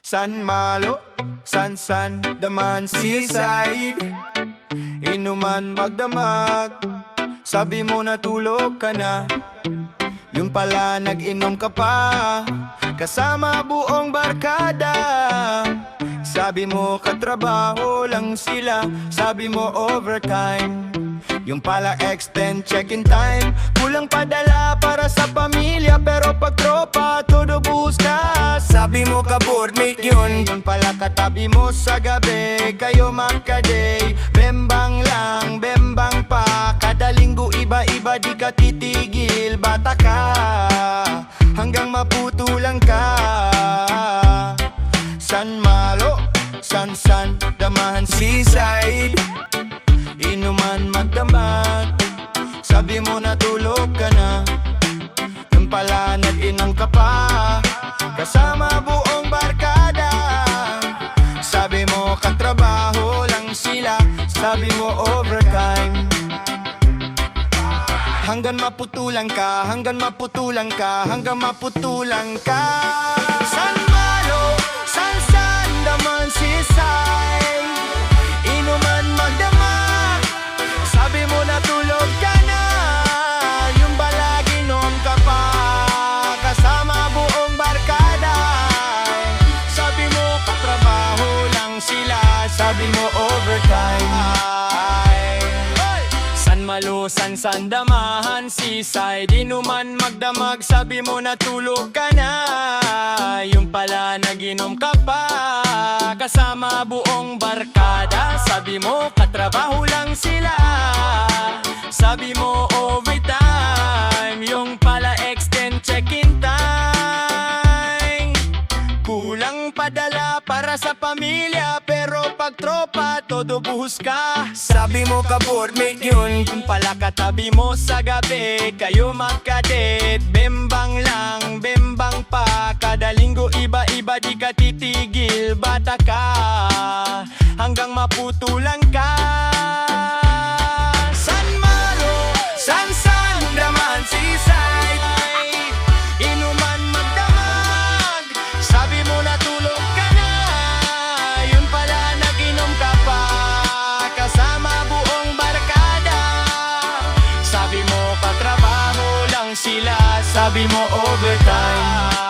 San Malo, San Daman Seaside. Inuman magdamag, sabi mo natulog ka na. Yung pala nag-inom ka pa, kasama buong barkada. Sabi mo katrabaho lang sila, sabi mo overtime. Yung pala extend check-in time, kulang padala para sa pamilya. Pero pag tropa, todo buhos ka. Sabi mo ka boardmate yun, yung pala katabi mo sa gabi. Kayo magka-day, bembang lang, bembang pa. Kada linggo iba-iba, di ka titigil. Bata ka, hanggang maputulang ka. San Malo, San Damahan Seaside. Inuman magdamag, sabi mo natulog ka na. Yung pala nag-inom ka pa, kasama buong barkada. Sabi mo katrabaho lang sila, sabi mo overtime. Hanggang maputulang ka, hanggang maputulang ka, hanggang maputulang ka. San Malo, San Daman Seaside. Inuman magdamag, sabi mo natulog ka na. Yung balag inom ka pa, kasama buong barkada. Sabi mo katrabaho lang sila, sabi mo overtime. San Malo, San Damahan Seaside. Inuman magdamag, sabi mo natulog ka na. Yung pala nag-inom ka pa, kasama buong barkada. Sabi mo katrabaho lang sila, sabi mo overtime. Yung pala extend check-in time, kulang padala para sa pamilya. Pero pag tropa, todo buhos ka. Sabi mo ka boardmate yun, yung pala katabi mo sa gabi. Kayo magka-date, bembang lang, bembang pa. Kada linggo iba-iba, di ka titigil. Bata ka, hanggang maputulang ka. San Malo, San Daman Seaside. Inuman magdamag, sabi mo natulog ka na. Yun pala nag-inom ka pa, kasama buong barkada. Sabi mo katrabaho lang sila, sabi mo overtime.